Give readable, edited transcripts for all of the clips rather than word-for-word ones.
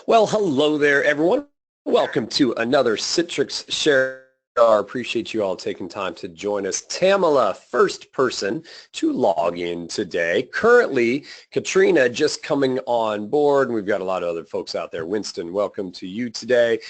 Well, hello there, everyone. Welcome to another Citrix Share. Appreciate you all taking time to join us. Tamala, first person to log in today. Currently, Katrina just coming on board, and we've got a lot of other folks out there. Winston, welcome to you today.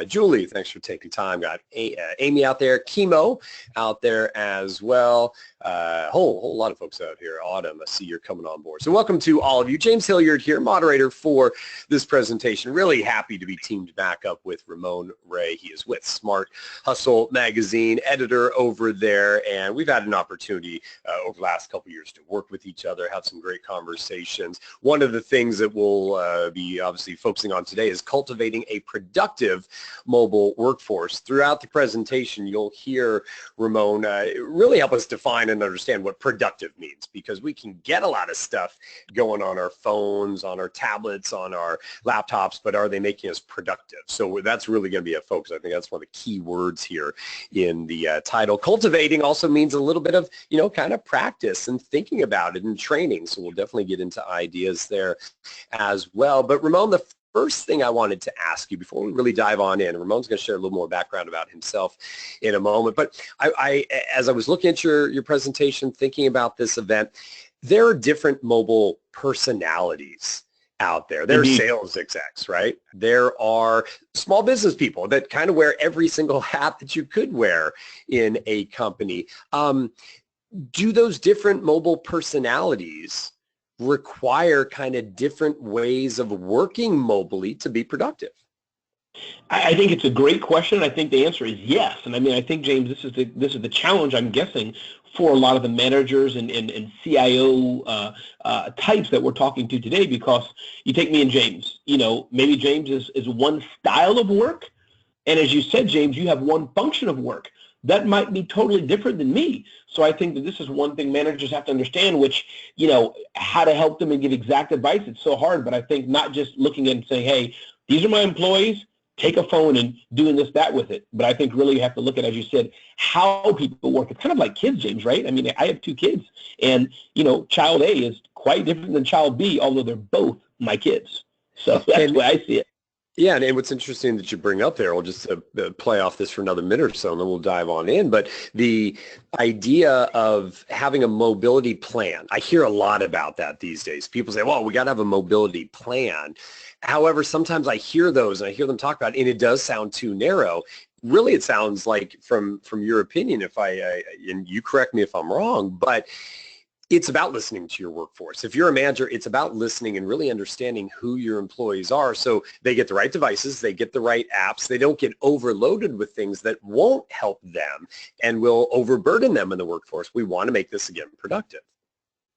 Julie, thanks for taking time. Got Amy out there. Chemo out there as well. Whole lot of folks out here. Autumn, I see you're coming on board. So welcome to all of you. James Hilliard here, moderator for this presentation. Really happy to be teamed back up with Ramon Ray. He is with Smart Hustle Magazine, editor over there, and we've had an opportunity over the last couple of years to work with each other, have some great conversations. One of the things that we'll be obviously focusing on today is cultivating a productive mobile workforce. Throughout the presentation, you'll hear Ramon really help us define and understand what productive means, because we can get a lot of stuff going on our phones, on our tablets, on our laptops, but are they making us productive? So that's really going to be a focus. I think that's one of the key words here in the title. Cultivating also means a little bit of, kind of practice and thinking about it and training. So we'll definitely get into ideas there as well. But Ramon, the first thing I wanted to ask you before we really dive on in, Ramon's going to share a little more background about himself in a moment, but as I was looking at your presentation, thinking about this event, there are different mobile personalities out there. There are sales execs, right? There are small business people that kind of wear every single hat that you could wear in a company. Do those different mobile personalities require kind of different ways of working mobily to be productive? I think it's a great question. I think the answer is yes. And I mean, I think, James, this is the challenge, I'm guessing, for a lot of the managers and CIO types that we're talking to today, because you take me and James, maybe James is one style of work. And as you said, James, you have one function of work. That might be totally different than me. So I think that this is one thing managers have to understand, which, how to help them and give exact advice. It's so hard, but I think not just looking at and saying, hey, these are my employees, take a phone and doing that with it. But I think really you have to look at, as you said, how people work. It's kind of like kids, James, right? I mean, I have 2 kids, and, child A is quite different than child B, although they're both my kids. So that's the way I see it. Yeah, and what's interesting that you bring up there, we'll just play off this for another minute or so, and then we'll dive on in, but the idea of having a mobility plan, I hear a lot about that these days. People say, well, we got to have a mobility plan. However, sometimes I hear those, and I hear them talk about it, and it does sound too narrow. Really, it sounds like, from your opinion, and you correct me if I'm wrong, but it's about listening to your workforce. If you're a manager, it's about listening and really understanding who your employees are, so they get the right devices, they get the right apps, they don't get overloaded with things that won't help them and will overburden them in the workforce. We want to make this, again, productive.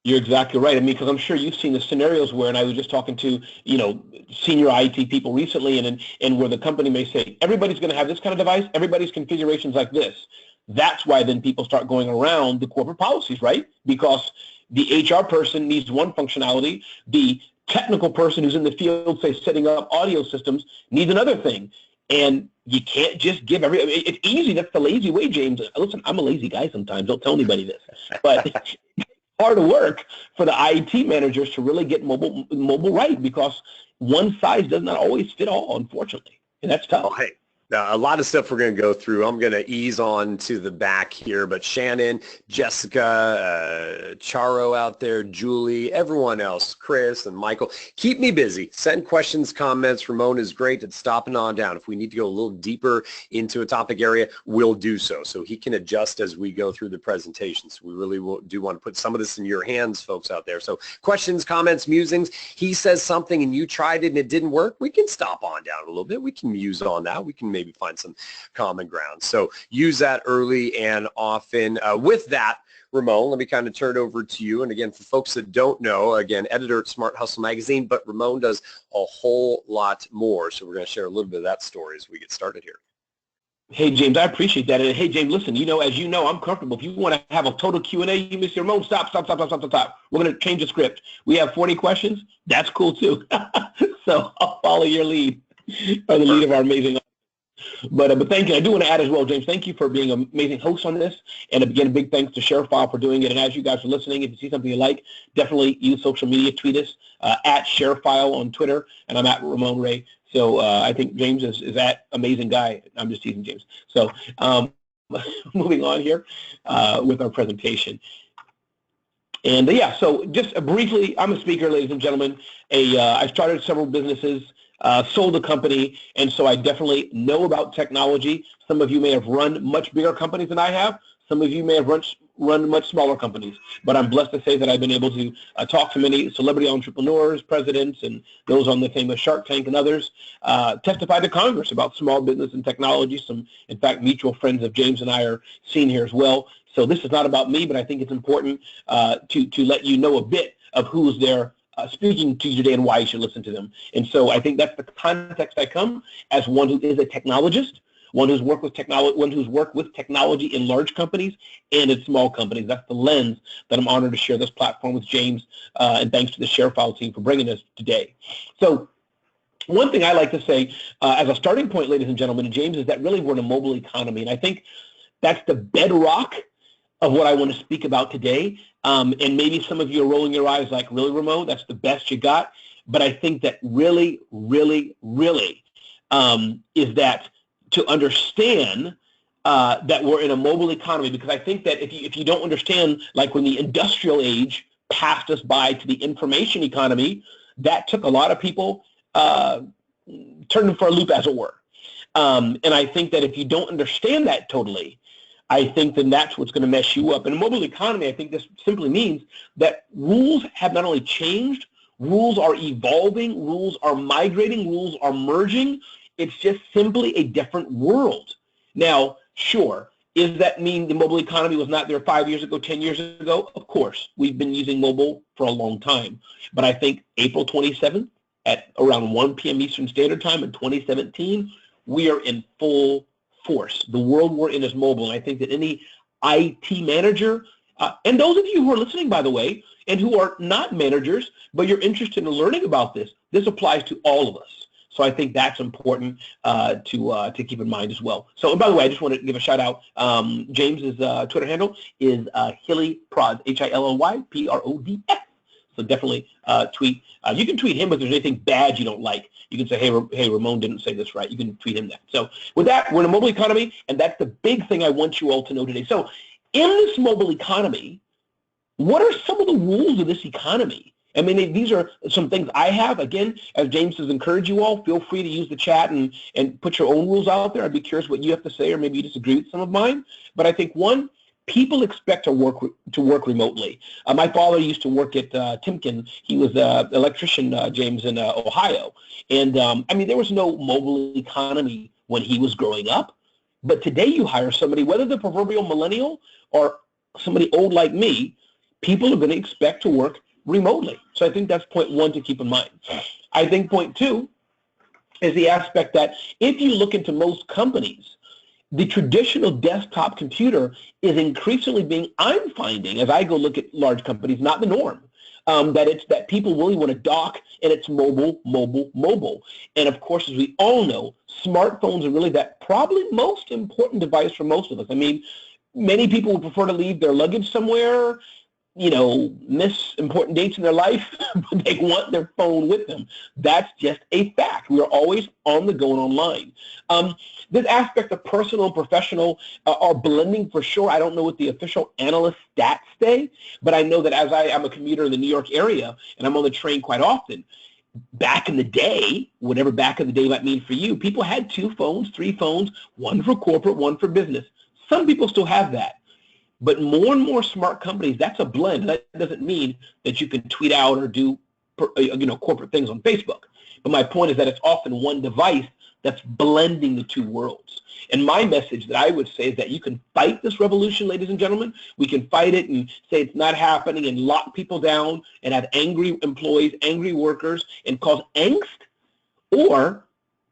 You're exactly right. I mean, because I'm sure you've seen the scenarios where, and I was just talking to, senior IT people recently, and where the company may say, everybody's going to have this kind of device, everybody's configuration's like this. That's why then people start going around the corporate policies, right? Because the HR person needs one functionality, the technical person who's in the field, say, setting up audio systems, needs another thing. And you can't just give it's easy. That's the lazy way, James. Listen, I'm a lazy guy sometimes. Don't tell anybody this. But hard work for the IT managers to really get mobile right, because one size does not always fit all, unfortunately, and that's tough. Oh, hey. A lot of stuff we're going to go through. I'm going to ease on to the back here, but Shannon, Jessica, Charo out there, Julie, everyone else, Chris and Michael, keep me busy. Send questions, comments. Ramon is great at stopping on down. If we need to go a little deeper into a topic area, we'll do so he can adjust as we go through the presentation. So we really do want to put some of this in your hands, folks out there. So questions, comments, musings. He says something and you tried it and it didn't work. We can stop on down a little bit. We can muse on that. We can maybe find some common ground. So use that early and often. With that, Ramon, let me kind of turn it over to you. And again, for folks that don't know, again, editor at Smart Hustle Magazine, but Ramon does a whole lot more. So we're going to share a little bit of that story as we get started here. Hey, James, I appreciate that. And hey, James, listen, as you know, I'm comfortable. If you want to have a total Q&A, you may say, Ramon, stop. We're going to change the script. We have 40 questions. That's cool, too. So I'll follow your lead, or the lead of our amazing. But thank you. I do want to add as well, James, thank you for being an amazing host on this. And again, a big thanks to ShareFile for doing it. And as you guys are listening, if you see something you like, definitely use social media, tweet us at ShareFile on Twitter, and I'm at Ramon Ray. So I think James is that amazing guy. I'm just teasing James. So moving on here with our presentation. And yeah, so just briefly, I'm a speaker, ladies and gentlemen. I started several businesses, sold a company, and so I definitely know about technology. Some of you may have run much bigger companies than I have. Some of you may have run much smaller companies. But I'm blessed to say that I've been able to talk to many celebrity entrepreneurs, presidents, and those on the famous Shark Tank and others, testify to Congress about small business and technology. Some, in fact, mutual friends of James and I are seen here as well. So this is not about me, but I think it's important to let you know a bit of who's there speaking to you today and why you should listen to them. And so I think that's the context I come as one who is a technologist, one who's worked with technology in large companies and in small companies. That's the lens that I'm honored to share this platform with James, and thanks to the ShareFile team for bringing us today. So one thing I like to say as a starting point, ladies and gentlemen, and James, is that really we're in a mobile economy, and I think that's the bedrock of what I want to speak about today. And maybe some of you are rolling your eyes like, really, Ramon, that's the best you got? But I think that really, really, really is that to understand that we're in a mobile economy, because I think that if you don't understand, like when the industrial age passed us by to the information economy, that took a lot of people, turned them for a loop, as it were. And I think that if you don't understand that totally, I think then that's what's going to mess you up. In a mobile economy, I think this simply means that rules have not only changed, rules are evolving, rules are migrating, rules are merging. It's just simply a different world. Now, sure, does that mean the mobile economy was not there 5 years ago, 10 years ago? Of course, we've been using mobile for a long time. But I think April 27th at around 1 p.m. Eastern Standard Time in 2017, we are in full force. The world we're in is mobile, and I think that any IT manager, and those of you who are listening, by the way, and who are not managers, but you're interested in learning about this, this applies to all of us. So I think that's important to keep in mind as well. So, and by the way, I just want to give a shout out. James's Twitter handle is HillyProds, HILLYPRODS. So definitely tweet. You can tweet him if there's anything bad you don't like. You can say, hey, Ramon didn't say this right. You can tweet him that. So with that, we're in a mobile economy, and that's the big thing I want you all to know today. So in this mobile economy, what are some of the rules of this economy? I mean, these are some things I have. Again, as James has encouraged you all, feel free to use the chat and put your own rules out there. I'd be curious what you have to say, or maybe you disagree with some of mine. But I think, one, people expect to work remotely. My father used to work at Timken. He was an electrician, James, in Ohio. And, I mean, there was no mobile economy when he was growing up. But today you hire somebody, whether the proverbial millennial or somebody old like me, people are going to expect to work remotely. So I think that's point one to keep in mind. I think point two is the aspect that if you look into most companies, the traditional desktop computer is increasingly being, I'm finding, as I go look at large companies, not the norm, that people really want to dock, and it's mobile. And of course, as we all know, smartphones are really that probably most important device for most of us. I mean, many people would prefer to leave their luggage somewhere, miss important dates in their life, but they want their phone with them. That's just a fact. We are always on the go and online. This aspect of personal and professional are blending for sure. I don't know what the official analyst stats say, but I know that as I'm a commuter in the New York area, and I'm on the train quite often, back in the day, whatever back in the day might mean for you, people had 2 phones, 3 phones, one for corporate, one for business. Some people still have that. But more and more smart companies, that's a blend. That doesn't mean that you can tweet out or do corporate things on Facebook. But my point is that it's often one device that's blending the 2 worlds. And my message that I would say is that you can fight this revolution, ladies and gentlemen. We can fight it and say it's not happening and lock people down and have angry employees, angry workers, and cause angst. Or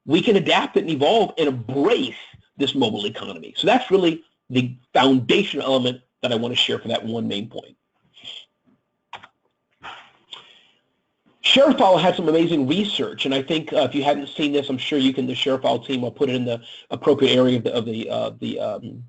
we can adapt it and evolve and embrace this mobile economy. So that's really the foundational element that I want to share for that one main point. ShareFile had some amazing research, and I think if you hadn't seen this, I'm sure you can. The ShareFile team will put it in the appropriate area of the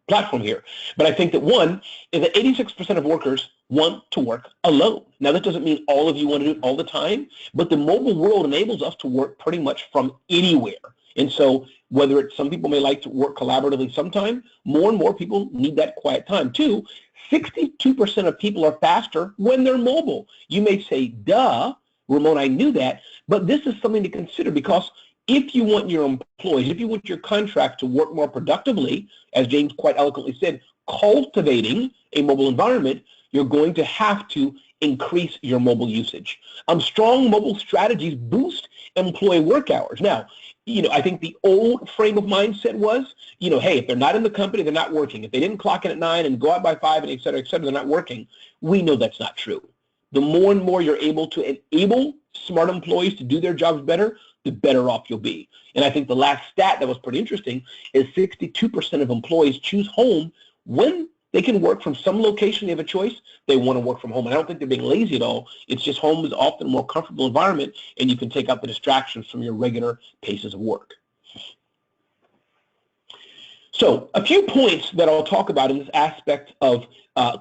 platform here. But I think that one is that 86% of workers want to work alone. Now, that doesn't mean all of you want to do it all the time, but the mobile world enables us to work pretty much from anywhere. And so whether it's some people may like to work collaboratively sometime, more and more people need that quiet time. Two, 62% of people are faster when they're mobile. You may say, duh, Ramon, I knew that, but this is something to consider because if you want your employees, if you want your contract to work more productively, as James quite eloquently said, cultivating a mobile environment, you're going to have to increase your mobile usage. Strong mobile strategies boost employee work hours. Now, I think the old frame of mindset was, hey, if they're not in the company, they're not working. If they didn't clock in at 9 and go out by 5 and et cetera, they're not working. We know that's not true. The more and more you're able to enable smart employees to do their jobs better, the better off you'll be. And I think the last stat that was pretty interesting is 62% of employees choose home when they can work from some location. They have a choice. They want to work from home. And I don't think they're being lazy at all. It's just home is often a more comfortable environment, and you can take out the distractions from your regular paces of work. So a few points that I'll talk about in this aspect of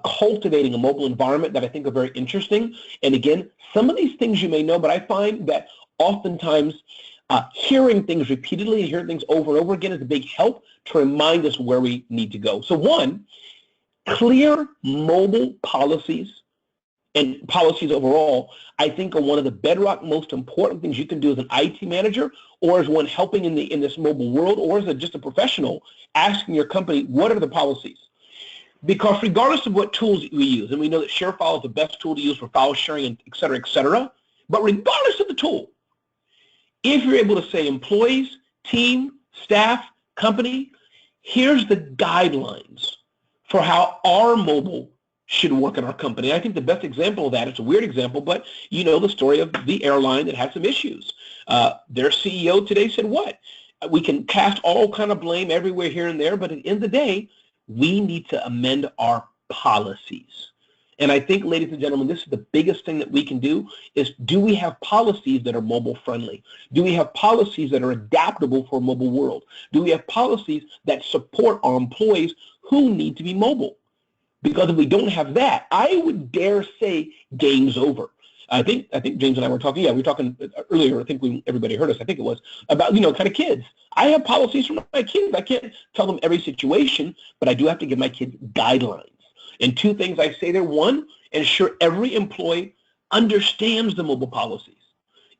cultivating a mobile environment that I think are very interesting. And again, some of these things you may know, but I find that oftentimes hearing things repeatedly and hearing things over and over again is a big help to remind us where we need to go. So one, clear mobile policies and policies overall, I think are one of the bedrock most important things you can do as an IT manager or as one helping in this mobile world or as just a professional asking your company, what are the policies? Because regardless of what tools we use, and we know that ShareFile is the best tool to use for file sharing, and et cetera, but regardless of the tool, if you're able to say employees, team, staff, company, here's the guidelines for how our mobile should work in our company. I think the best example of that, it's a weird example, but you know the story of the airline that had some issues. Their CEO today said what? We can cast all kind of blame everywhere here and there, but at the end of the day, we need to amend our policies. And I think, ladies and gentlemen, this is the biggest thing that we can do is, do we have policies that are mobile friendly? Do we have policies that are adaptable for a mobile world? Do we have policies that support our employees who need to be mobile? Because if we don't have that, I would dare say game's over. I think James and I were talking, we were talking earlier, I think everybody heard us, I think it was, about, kind of kids. I have policies for my kids. I can't tell them every situation, but I do have to give my kids guidelines. And two things I say there. One, ensure every employee understands the mobile policies.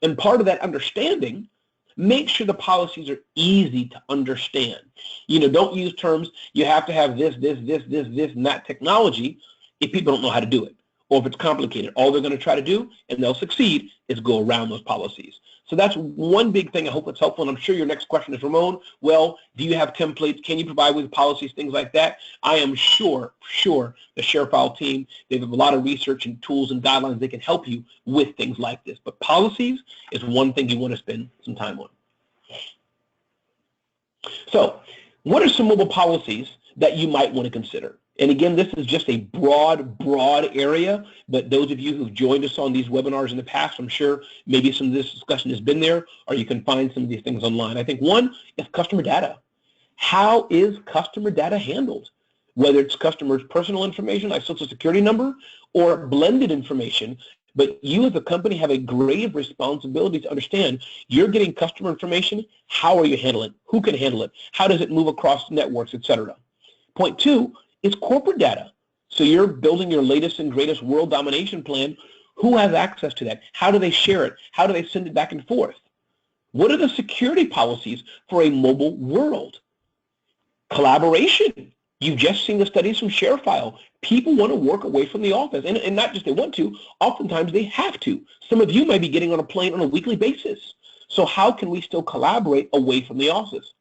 And part of that understanding, make sure the policies are easy to understand. Don't use terms, you have to have this, and that technology if people don't know how to do it. Or if it's complicated, all they're going to try to do, and they'll succeed, is go around those policies. So that's one big thing. I hope it's helpful. And I'm sure your next question is, Ramon, well, do you have templates? Can you provide with policies, things like that? I am sure the ShareFile team, they have a lot of research and tools and guidelines that can help you with things like this. But policies is one thing you want to spend some time on. So what are some mobile policies that you might want to consider? And again, this is just a broad area, but those of you who've joined us on these webinars in the past, I'm sure maybe some of this discussion has been there, or you can find some of these things online. I think one is customer data. How is customer data handled? Whether it's customers' personal information, like social security number, or blended information, but you as a company have a grave responsibility to understand you're getting customer information. How are you handling it? Who can handle it? How does it move across networks, etc.? Point two is corporate data. So you're building your latest and greatest world domination plan. Who has access to that? How do they share it? How do they send it back and forth? What are the security policies for a mobile world? Collaboration. You've just seen the studies from ShareFile. People want to work away from the office, and not just they want to, oftentimes they have to. Some of you might be getting on a plane on a weekly basis. So how can we still collaborate away from the office?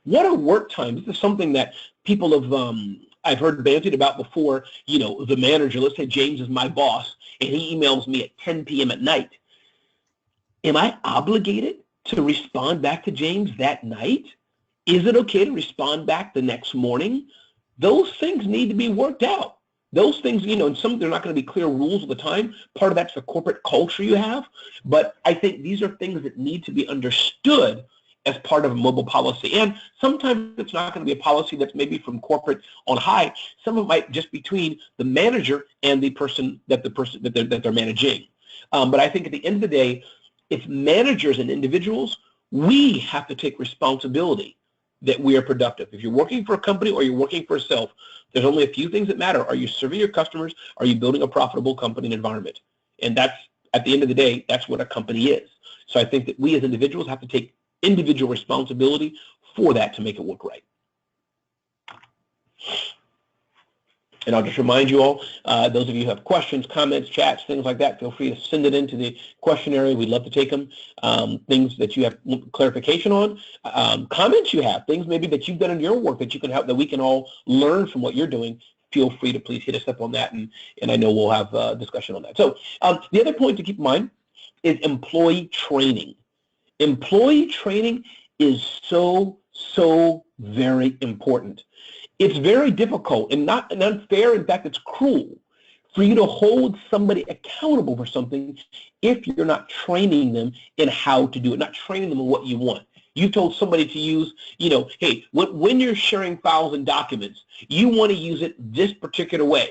What are work times? This is something that people have, I've heard bandied about before. The manager, let's say James is my boss, and he emails me at 10 p.m. at night. Am I obligated to respond back to James that night? Is it okay to respond back the next morning? Those things need to be worked out. Those things, and some they're not going to be clear rules all the time. Part of that's the corporate culture you have. But I think these are things that need to be understood as part of a mobile policy. And sometimes it's not going to be a policy that's maybe from corporate on high. Some of it might just be between the manager and the person that they're managing. But I think at the end of the day, it's managers and individuals, we have to take responsibility that we are productive. If you're working for a company or you're working for yourself, there's only a few things that matter. Are you serving your customers? Are you building a profitable company and environment? And that's, at the end of the day, that's what a company is. So I think that we as individuals have to take individual responsibility for that to make it work right. And I'll just remind you all, those of you who have questions, comments, chats, things like that, feel free to send it into the questionnaire. We'd love to take them. Things that you have clarification on, comments you have, things maybe that you've done in your work that you can help, that we can all learn from what you're doing. Feel free to please hit us up on that, and I know we'll have a discussion on that. So the other point to keep in mind is employee training. Employee training is so very important. It's very difficult and not unfair. In fact, it's cruel for you to hold somebody accountable for something if you're not training them in how to do it, not training them in what you want. You told somebody to use, hey, when you're sharing files and documents, you want to use it this particular way,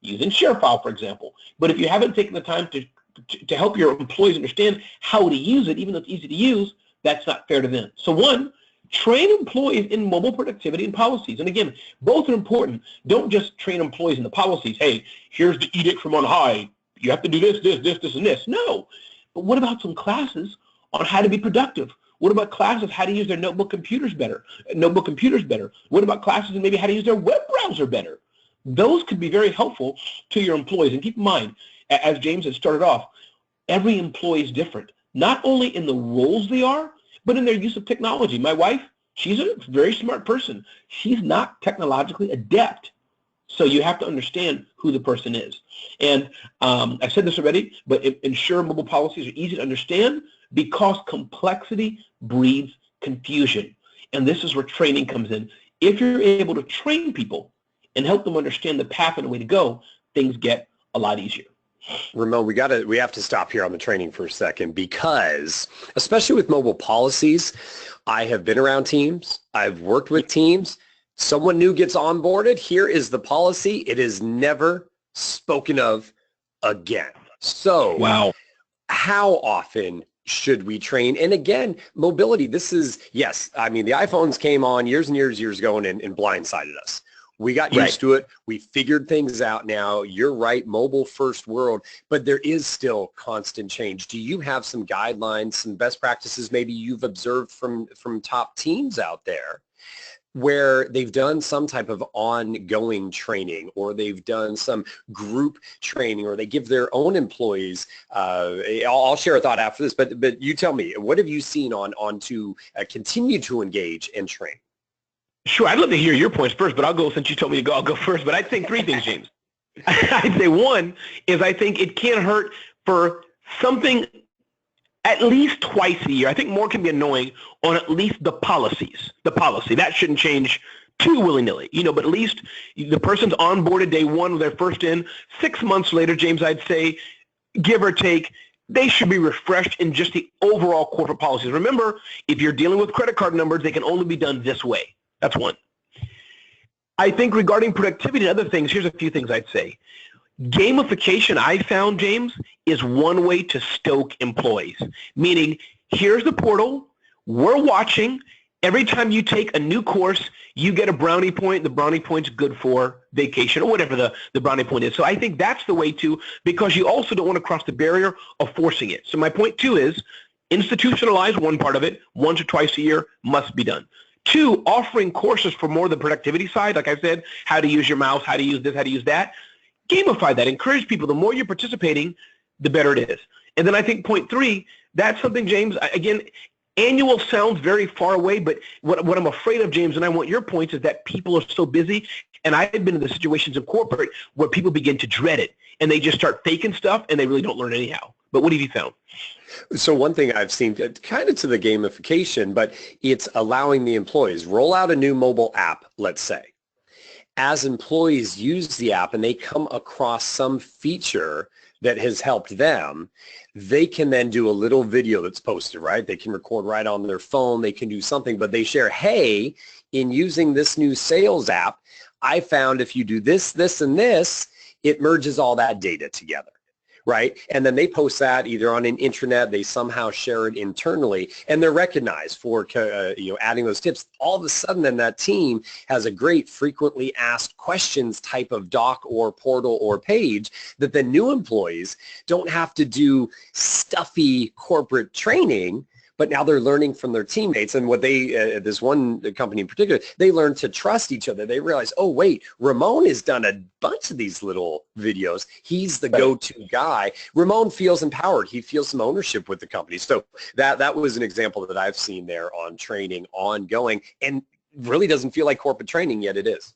using ShareFile, for example. But if you haven't taken the time to help your employees understand how to use it, even though it's easy to use, that's not fair to them. So one, train employees in mobile productivity and policies. And again, both are important. Don't just train employees in the policies. Hey, here's the edict from on high. You have to do this, and this. No. But what about some classes on how to be productive? What about classes how to use their notebook computers better? What about classes on maybe how to use their web browser better? Those could be very helpful to your employees. And keep in mind, as James has started off, every employee is different, not only in the roles they are, but in their use of technology. My wife, she's a very smart person. She's not technologically adept. So you have to understand who the person is. And I said this already, but ensure mobile policies are easy to understand, because complexity breeds confusion. And this is where training comes in. If you're able to train people and help them understand the path and the way to go, things get a lot easier. Ramon, we have to stop here on the training for a second, because especially with mobile policies, I have been around teams, I've worked with teams, someone new gets onboarded, here is the policy, it is never spoken of again. So wow. How often should we train? And again, mobility, this is, yes, I mean, the iPhones came on years and years ago and blindsided us. We got used to it. We figured things out now. You're right, mobile first world, but there is still constant change. Do you have some guidelines, some best practices maybe you've observed from top teams out there where they've done some type of ongoing training, or they've done some group training, or they give their own employees, I'll share a thought after this, but you tell me, what have you seen on to continue to engage and train? Sure, I'd love to hear your points first, but I'll go, since you told me to go, I'll go first. But I'd say three things, James. I'd say one is, I think it can't hurt for something at least twice a year. I think more can be annoying on at least the policies. The policy, that shouldn't change too willy-nilly, but at least the person's onboarded day one, they're first in. 6 months later, James, I'd say, give or take, they should be refreshed in just the overall corporate policies. Remember, if you're dealing with credit card numbers, they can only be done this way. That's one. I think regarding productivity and other things, here's a few things I'd say. Gamification, I found, James, is one way to stoke employees. Meaning, here's the portal, we're watching. Every time you take a new course, you get a brownie point. The brownie point's good for vacation, or whatever the brownie point is. So I think that's the way to, because you also don't want to cross the barrier of forcing it. So my point two is, institutionalize one part of it, once or twice a year must be done. Two, offering courses for more the productivity side, like I said, how to use your mouse, how to use this, how to use that. Gamify that. Encourage people. The more you're participating, the better it is. And then I think point three, that's something, James, again, annual sounds very far away, but what I'm afraid of, James, and I want your points, is that people are so busy, and I've been in the situations in corporate where people begin to dread it, and they just start faking stuff, and they really don't learn anyhow. But what have you found? So one thing I've seen, kind of to the gamification, but it's allowing the employees roll out a new mobile app, let's say, as employees use the app and they come across some feature that has helped them, they can then do a little video that's posted, right? They can record right on their phone. They can do something, but they share, hey, in using this new sales app, I found if you do this, this, and this, it merges all that data together, right? And then they post that either on an intranet, they somehow share it internally, and they're recognized for adding those tips. All of a sudden, then that team has a great frequently asked questions type of doc or portal or page that the new employees don't have to do stuffy corporate training, but now they're learning from their teammates. And what they, this one company in particular, they learn to trust each other. They realize, oh, wait, Ramon has done a bunch of these little videos. He's the go-to guy. Ramon feels empowered. He feels some ownership with the company. So that was an example that I've seen there on training ongoing, and really doesn't feel like corporate training, yet it is.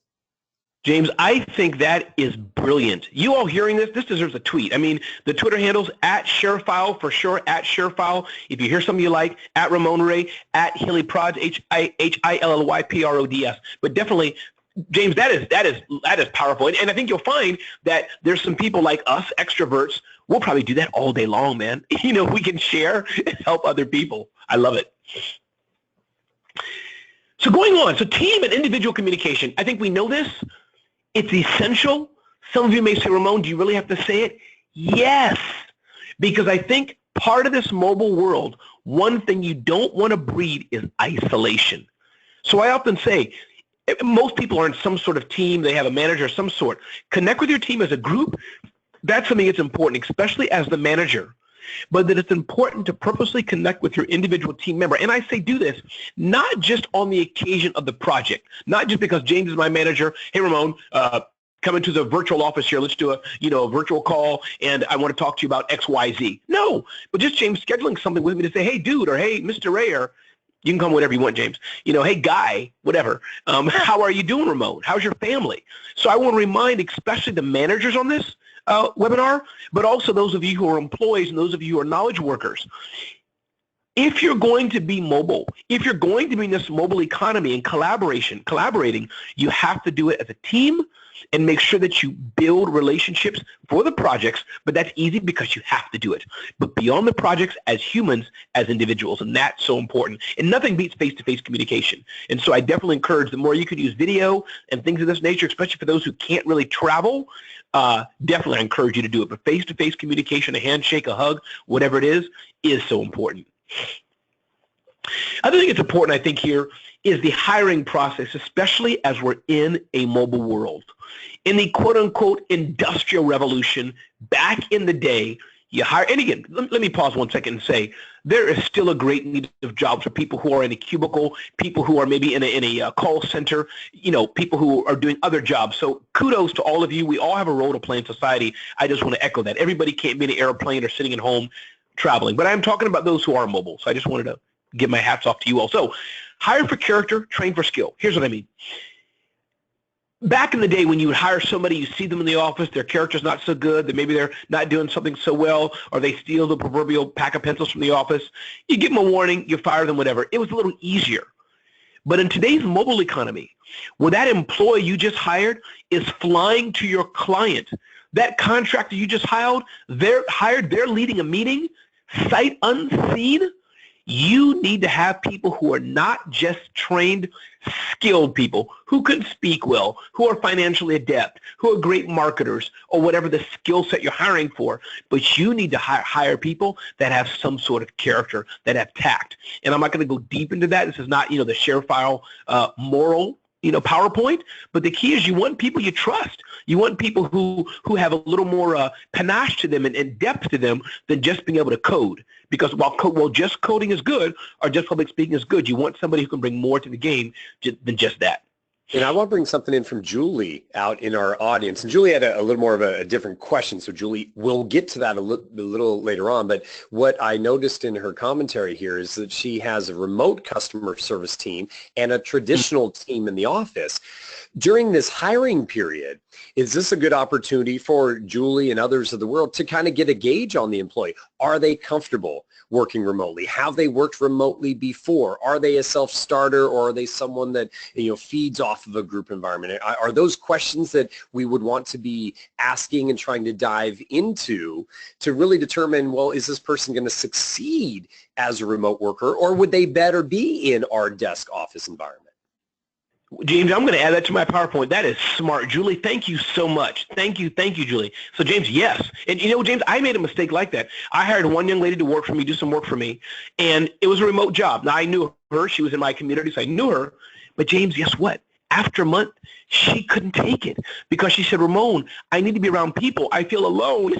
James, I think that is brilliant. You all hearing this? This deserves a tweet. I mean, the Twitter handles at ShareFile for sure, at ShareFile. If you hear something you like, at Ramon Ray, at Hilly Prods, HILLYPRODS. But definitely, James, that is powerful. And I think you'll find that there's some people like us, extroverts, we'll probably do that all day long, man. You know, we can share and help other people. I love it. So going on, so team and individual communication. I think we know this. It's essential. Some of you may say, Ramon, do you really have to say it? Yes, because I think part of this mobile world, one thing you don't want to breed is isolation. So I often say, most people are in some sort of team. They have a manager of some sort. Connect with your team as a group. That's something that's important, especially as the manager. But that it's important to purposely connect with your individual team member. And I say do this not just on the occasion of the project, not just because James is my manager. Hey, Ramon, come into the virtual office here. Let's do a virtual call, and I want to talk to you about X, Y, Z. No, but just James scheduling something with me to say, hey, dude, or hey, Mr. Ray, or you can come whenever you want, James. Hey, guy, whatever. How are you doing, Ramon? How's your family? So I want to remind especially the managers on this webinar, but also those of you who are employees and those of you who are knowledge workers. If you're going to be mobile, if you're going to be in this mobile economy and collaborating, you have to do it as a team and make sure that you build relationships for the projects, but that's easy because you have to do it. But beyond the projects, as humans, as individuals, and that's so important. And nothing beats face-to-face communication. And so I definitely encourage the more you could use video and things of this nature, especially for those who can't really travel, definitely I encourage you to do it. But face-to-face communication, a handshake, a hug, whatever it is so important. Other thing that's important, I think, here is the hiring process, especially as we're in a mobile world. In the quote-unquote industrial revolution, back in the day, you hire, and again, let me pause 1 second and say, there is still a great need of jobs for people who are in a cubicle, people who are maybe in a call center, people who are doing other jobs. So kudos to all of you. We all have a role to play in society. I just want to echo that. Everybody can't be in an airplane or sitting at home traveling, but I'm talking about those who are mobile. So I just wanted to give my hats off to you all. So hire for character, train for skill. Here's what I mean. Back in the day when you would hire somebody, you see them in the office, their character's not so good, that maybe they're not doing something so well, or they steal the proverbial pack of pencils from the office. You give them a warning, you fire them, whatever. It was a little easier. But in today's mobile economy, where that employee you just hired is flying to your client, that contractor you just hired, they're leading a meeting, sight unseen. You need to have people who are not just trained, skilled people who can speak well, who are financially adept, who are great marketers, or whatever the skill set you're hiring for. But you need to hire people that have some sort of character, that have tact. And I'm not going to go deep into that. This is not, the ShareFile moral PowerPoint, but the key is you want people you trust. You want people who have a little more panache to them and depth to them than just being able to code. Because while just coding is good, or just public speaking is good, you want somebody who can bring more to the game than just that. And I want to bring something in from Julie out in our audience. And Julie had a little more of a different question. So Julie, we'll get to that a little later on. But what I noticed in her commentary here is that she has a remote customer service team and a traditional team in the office. During this hiring period, is this a good opportunity for Julie and others of the world to kind of get a gauge on the employee? Are they comfortable working remotely? Have they worked remotely before? Are they a self-starter, or are they someone that, feeds off of a group environment? Are those questions that we would want to be asking and trying to dive into to really determine, well, is this person going to succeed as a remote worker, or would they better be in our desk office environment? James, I'm going to add that to my PowerPoint. That is smart. Julie, thank you so much. Thank you, Julie. So James, yes. And James, I made a mistake like that. I hired one young lady to work for me, do some work for me, and it was a remote job. Now, I knew her. She was in my community, so I knew her. But James, guess what? After a month, she couldn't take it because she said, Ramon, I need to be around people. I feel alone.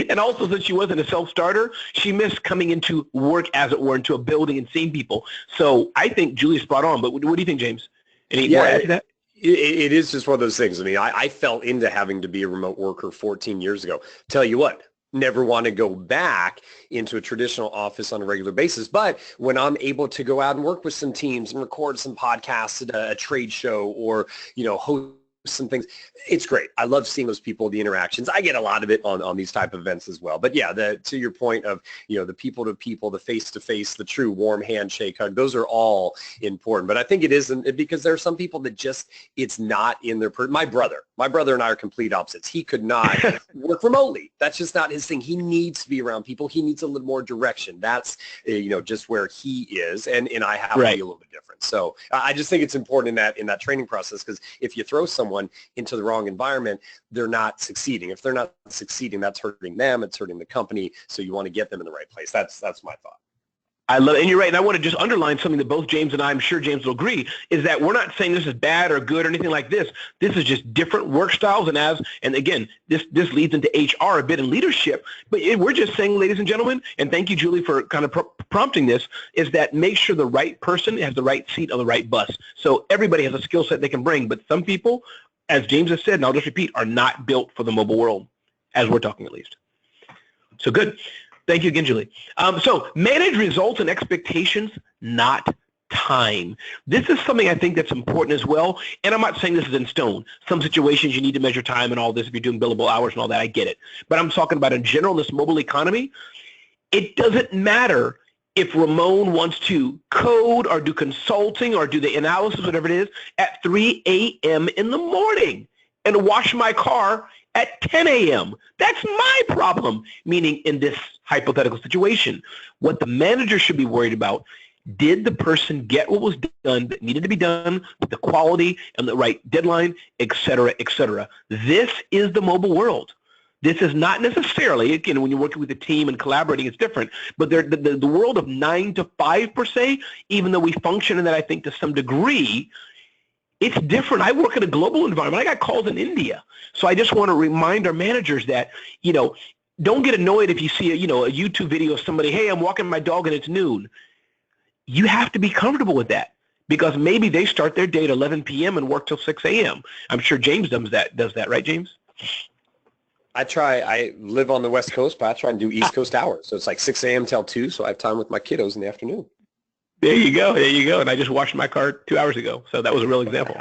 And also, since she wasn't a self-starter, she missed coming into work, as it were, into a building and seeing people. So I think Julie's spot on. But what do you think, James? Any more add to that? It is just one of those things. I mean, I fell into having to be a remote worker 14 years ago. Tell you what, never want to go back into a traditional office on a regular basis. But when I'm able to go out and work with some teams and record some podcasts at a trade show, or, host some things, it's great. I love seeing those people, the interactions. I get a lot of it on these type of events as well. But yeah, to your point of, the people to people, the face to face, the true warm handshake hug, those are all important. But I think it isn't, because there are some people that just, it's not in their, my brother and I are complete opposites. He could not work remotely. That's just not his thing. He needs to be around people. He needs a little more direction. That's, just where he is. And I have to be a little bit different. So I just think it's important in that training process, because if you throw someone into the wrong environment, they're not succeeding. If they're not succeeding, that's hurting them. It's hurting the company. So you want to get them in the right place. That's my thought. I love it. And you're right. And I want to just underline something that both James and I'm sure James will agree, is that we're not saying this is bad or good or anything like this. This is just different work styles. And again, this leads into HR a bit in leadership. But we're just saying, ladies and gentlemen, and thank you, Julie, for kind of prompting this, is that make sure the right person has the right seat on the right bus. So everybody has a skill set they can bring. But some people, as James has said, and I'll just repeat, are not built for the mobile world, as we're talking at least. So good. Thank you again, Julie. So manage results and expectations, not time. This is something I think that's important as well. And I'm not saying this is in stone. Some situations you need to measure time and all this if you're doing billable hours and all that. I get it. But I'm talking about in general, this mobile economy. It doesn't matter if Ramon wants to code or do consulting or do the analysis, whatever it is, at 3 a.m. in the morning and wash my car at 10 a.m. That's my problem, meaning in this hypothetical situation. What the manager should be worried about, did the person get what was done that needed to be done with the quality and the right deadline, et cetera, et cetera. This is the mobile world. This is not necessarily, again, when you're working with a team and collaborating, it's different. But the world of 9 to 5, per se, even though we function in that, I think, to some degree, it's different. I work in a global environment. I got calls in India. So I just want to remind our managers that, don't get annoyed if you see a YouTube video of somebody, hey, I'm walking my dog and it's noon. You have to be comfortable with that, because maybe they start their day at 11 p.m. and work till 6 a.m. I'm sure James does that, right, James? I live on the West Coast, but I try and do East Coast hours. So it's like 6 a.m. till 2, so I have time with my kiddos in the afternoon. There you go. And I just washed my car 2 hours ago. So that was a real example.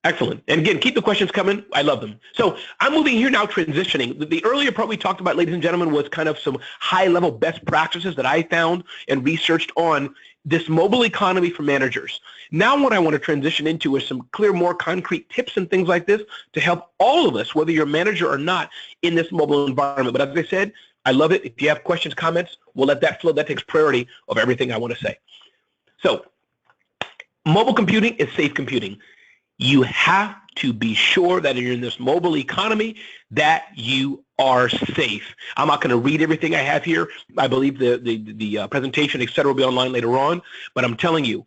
Excellent. And again, keep the questions coming. I love them. So I'm moving here now, transitioning. The earlier part we talked about, ladies and gentlemen, was kind of some high-level best practices that I found and researched on this mobile economy for managers. Now what I want to transition into is some clear, more concrete tips and things like this to help all of us, whether you're a manager or not, in this mobile environment. But as I said, I love it. If you have questions, comments, we'll let that flow. That takes priority of everything I want to say. So mobile computing is safe computing. You have to be sure that you're in this mobile economy, that you are safe. I'm not going to read everything I have here. I believe the presentation, et cetera, will be online later on. But I'm telling you,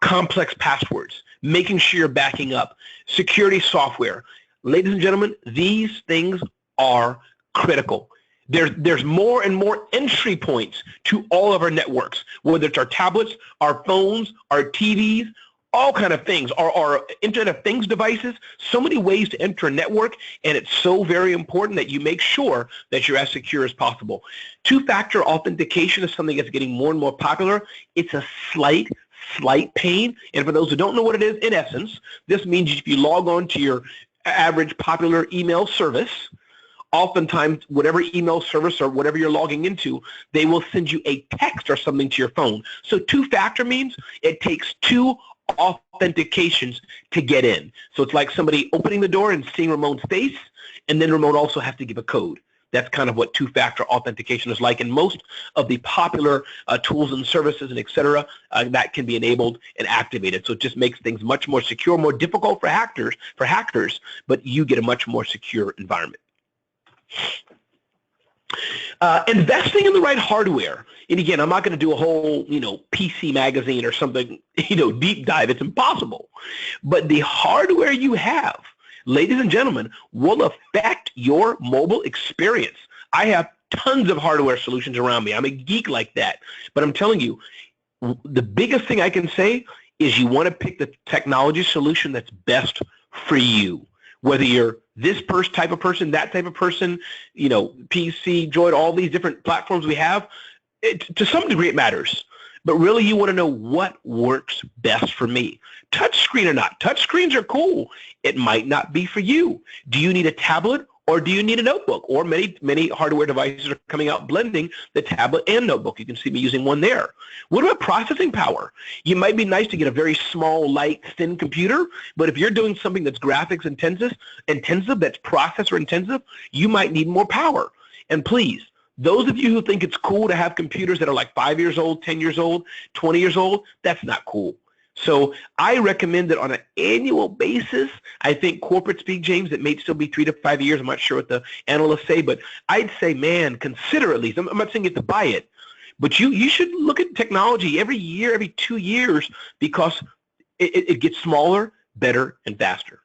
complex passwords, making sure you're backing up, security software. Ladies and gentlemen, these things are critical. There's more and more entry points to all of our networks, whether it's our tablets, our phones, our TVs, all kind of things, our Internet of Things devices, so many ways to enter a network, and it's so very important that you make sure that you're as secure as possible. Two-factor authentication is something that's getting more and more popular. It's a slight pain, and for those who don't know what it is, in essence, this means if you log on to your average popular email service, oftentimes whatever email service or whatever you're logging into, they will send you a text or something to your phone. So two-factor means it takes two authentications to get in. So it's like somebody opening the door and seeing Ramon's face, and then Ramon also has to give a code. That's kind of what two-factor authentication is like. And most of the popular tools and services and et cetera, that can be enabled and activated. So it just makes things much more secure, more difficult for hackers, but you get a much more secure environment. Investing in the right hardware. And again, I'm not going to do a whole, PC magazine or something, deep dive. It's impossible. But the hardware you have, ladies and gentlemen, will affect your mobile experience. I have tons of hardware solutions around me. I'm a geek like that. But I'm telling you, the biggest thing I can say is you want to pick the technology solution that's best for you. Whether you're this type of person, that type of person, PC, Droid, all these different platforms we have, to some degree it matters. But really you want to know what works best for me. Touchscreen or not. Touchscreens are cool. It might not be for you. Do you need a tablet or do you need a notebook? Or many hardware devices are coming out blending the tablet and notebook. You can see me using one there. What about processing power? You might be nice to get a very small, light, thin computer, but if you're doing something that's graphics intensive, that's processor intensive, you might need more power. And please, those of you who think it's cool to have computers that are like 5 years old, 10 years old, 20 years old, that's not cool. So I recommend that on an annual basis. I think corporate speak, James, it may still be 3 to 5 years. I'm not sure what the analysts say, but I'd say, man, consider at least. I'm not saying you have to buy it, but you should look at technology every year, every 2 years, because it gets smaller, better, and faster.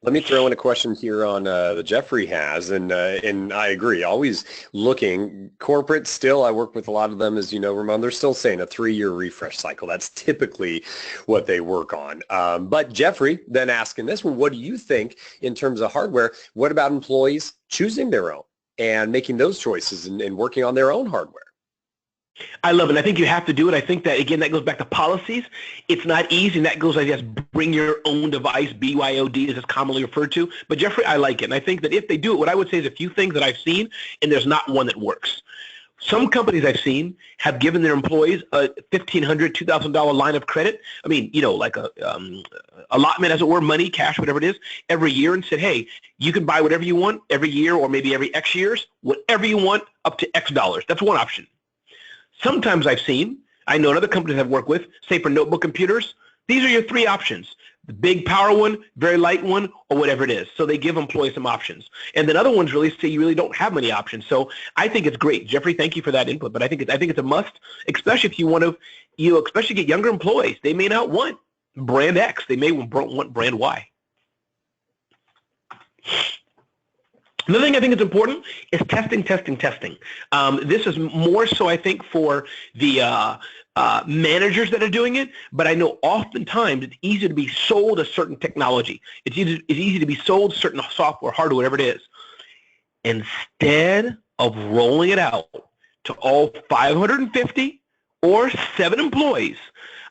Let me throw in a question here on that Jeffrey has, and I agree. Always looking. Corporate still, I work with a lot of them, as you know, Ramon. They're still saying a 3-year refresh cycle. That's typically what they work on. But Jeffrey then asking this, well, what do you think in terms of hardware? What about employees choosing their own and making those choices and working on their own hardware? I love it. I think you have to do it. I think that, again, that goes back to policies. It's not easy, and that goes, I guess, bring your own device, BYOD, as it's commonly referred to. But, Jeffrey, I like it. And I think that if they do it, what I would say is a few things that I've seen, and there's not one that works. Some companies I've seen have given their employees a $1,500, $2,000 line of credit. I mean, like a allotment, as it were, money, cash, whatever it is, every year, and said, hey, you can buy whatever you want every year or maybe every X years, whatever you want up to X dollars. That's one option. Sometimes I know other companies I've worked with, say for notebook computers, these are your 3 options. The big power one, very light one, or whatever it is. So they give employees some options. And then other ones really say you really don't have many options. So I think it's great. Jeffrey, thank you for that input. But I think it's a must, especially if you want to, especially get younger employees. They may not want brand X. They may want brand Y. Another thing I think is important is testing. This is more so, I think, for the managers that are doing it, but I know oftentimes it's easy to be sold a certain technology. It's easy to be sold certain software, hardware, whatever it is. Instead of rolling it out to all 550 or 7 employees,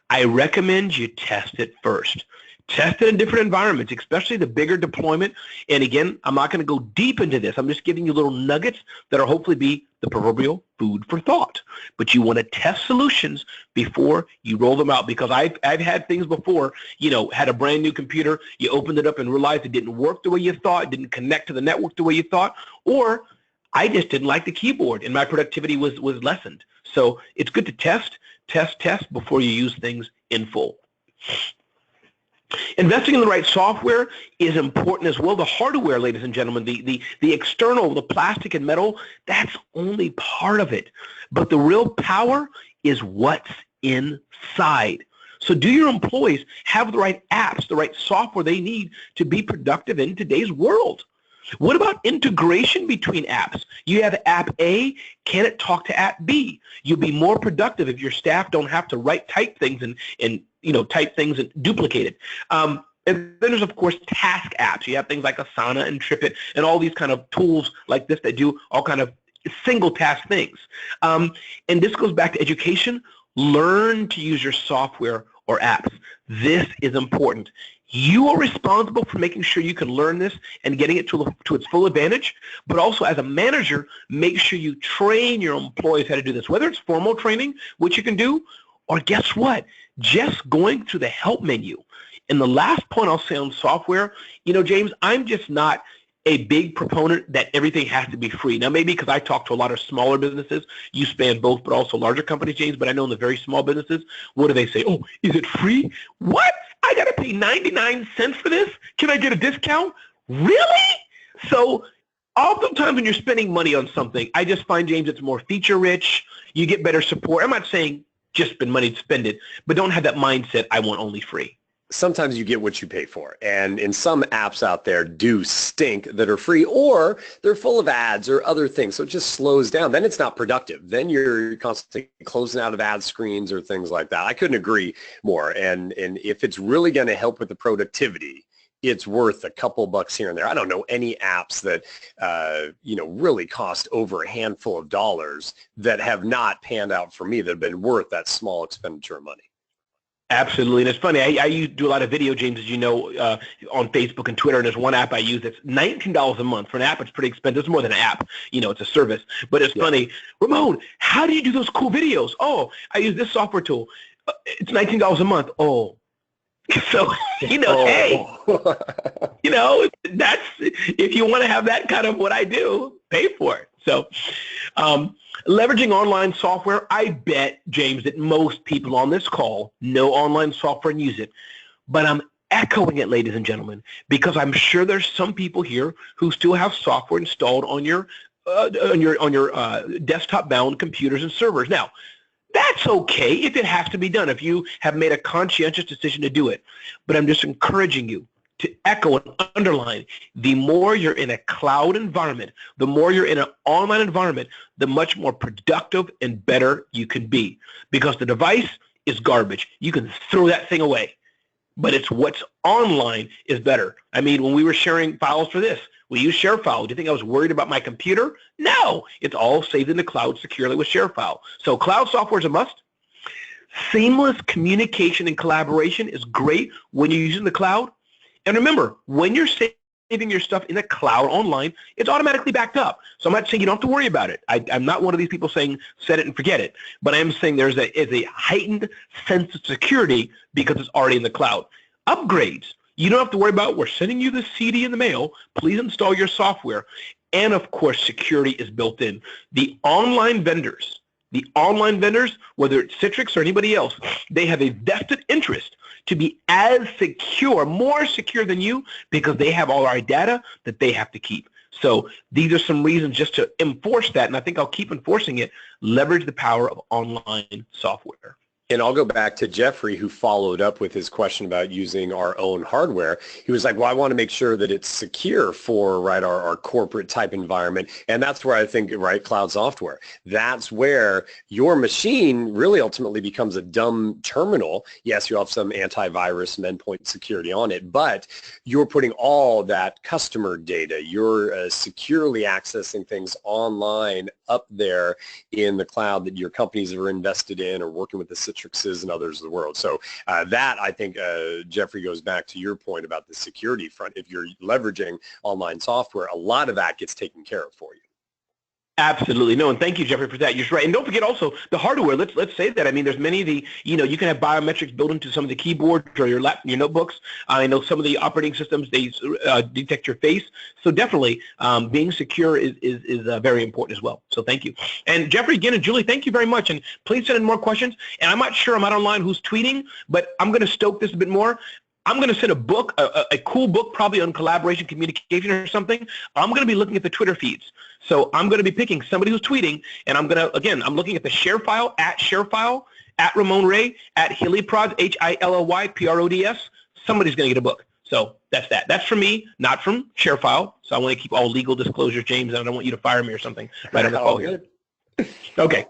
I recommend you test it first. Test it in different environments, especially the bigger deployment. And again, I'm not going to go deep into this. I'm just giving you little nuggets that will hopefully be the proverbial food for thought. But you want to test solutions before you roll them out, because I've had things before, had a brand new computer, you opened it up and realized it didn't work the way you thought, it didn't connect to the network the way you thought, or I just didn't like the keyboard and my productivity was lessened. So it's good to test before you use things in full. Investing in the right software is important as well. The hardware, ladies and gentlemen, the external, the plastic and metal, that's only part of it. But the real power is what's inside. So do your employees have the right apps, the right software they need to be productive in today's world? What about integration between apps? You have app A, can it talk to app B? You'll be more productive if your staff don't have to type things and type things and duplicate it. And then there's, of course, task apps. You have things like Asana and TripIt and all these kind of tools like this that do all kind of single task things. And this goes back to education. Learn to use your software or apps. This is important. You are responsible for making sure you can learn this and getting it to its full advantage. But also as a manager, make sure you train your employees how to do this, whether it's formal training, which you can do, or guess what? Just going to the help menu. And the last point I'll say on software, James, I'm just not a big proponent that everything has to be free. Now, maybe because I talk to a lot of smaller businesses, you span both, but also larger companies, James, but I know in the very small businesses, what do they say? Oh, is it free? What? I got to pay 99 cents for this? Can I get a discount? Really? So oftentimes when you're spending money on something, I just find, James, it's more feature rich. You get better support. I'm not saying just spend money to spend it, but don't have that mindset, I want only free. Sometimes you get what you pay for. And in some apps out there do stink that are free, or they're full of ads or other things. So it just slows down. Then it's not productive. Then you're constantly closing out of ad screens or things like that. I couldn't agree more. And if it's really going to help with the productivity, it's worth a couple bucks here and there. I don't know any apps that, really cost over a handful of dollars that have not panned out for me that have been worth that small expenditure of money. Absolutely. And it's funny, I do a lot of video, James, as you know, on Facebook and Twitter, and there's one app I use that's $19 a month. For an app, it's pretty expensive. It's more than an app. It's a service. But it's funny. Ramon, how do you do those cool videos? Oh, I use this software tool. It's $19 a month. Oh. So, hey, that's, if you want to have that kind of what I do, pay for it. So, leveraging online software, I bet, James, that most people on this call know online software and use it. But I'm echoing it, ladies and gentlemen, because I'm sure there's some people here who still have software installed on your desktop-bound computers and servers. Now, that's okay if it has to be done, if you have made a conscientious decision to do it. But I'm just encouraging you to echo and underline, the more you're in a cloud environment, the more you're in an online environment, the much more productive and better you can be. Because the device is garbage. You can throw that thing away. But it's what's online is better. I mean, when we were sharing files for this, we use ShareFile. Do you think I was worried about my computer? No. It's all saved in the cloud securely with ShareFile. So cloud software is a must. Seamless communication and collaboration is great when you're using the cloud. And remember, when you're saving your stuff in the cloud online, it's automatically backed up. So I'm not saying you don't have to worry about it. I'm not one of these people saying set it and forget it. But I am saying there's a heightened sense of security because it's already in the cloud. Upgrades. You don't have to worry about, we're sending you the CD in the mail. Please install your software. And, of course, security is built in. The online vendors, whether it's Citrix or anybody else, they have a vested interest to be as secure, more secure than you, because they have all our data that they have to keep. So these are some reasons just to enforce that, and I think I'll keep enforcing it. Leverage the power of online software. And I'll go back to Jeffrey, who followed up with his question about using our own hardware. He was like, well, I want to make sure that it's secure for our corporate type environment. And that's where I think, cloud software. That's where your machine really ultimately becomes a dumb terminal. Yes, you'll have some antivirus and endpoint security on it, but you're putting all that customer data. You're securely accessing things online up there in the cloud that your companies are invested in or working with the Citrixes and others of the world. So that, I think, Jeffrey, goes back to your point about the security front. If you're leveraging online software, a lot of that gets taken care of for you. Absolutely. No, and thank you, Jeffrey, for that. You're right. And don't forget also the hardware. Let's say that. I mean, there's many of the, you can have biometrics built into some of the keyboards or your notebooks. I know some of the operating systems, they detect your face. So definitely being secure is very important as well. So thank you. And Jeffrey, again, and Julie, thank you very much. And please send in more questions. And I'm not sure, I'm not online who's tweeting, but I'm going to stoke this a bit more. I'm going to send a book, a cool book probably on collaboration, communication or something. I'm going to be looking at the Twitter feeds. So I'm going to be picking somebody who's tweeting, and I'm looking at the ShareFile, at Ramon Ray, at Hillyprods, HILLYPRODS. Somebody's going to get a book. So that's that. That's from me, not from ShareFile. So I want to keep all legal disclosures, James, and I don't want you to fire me or something right on the call here. Okay.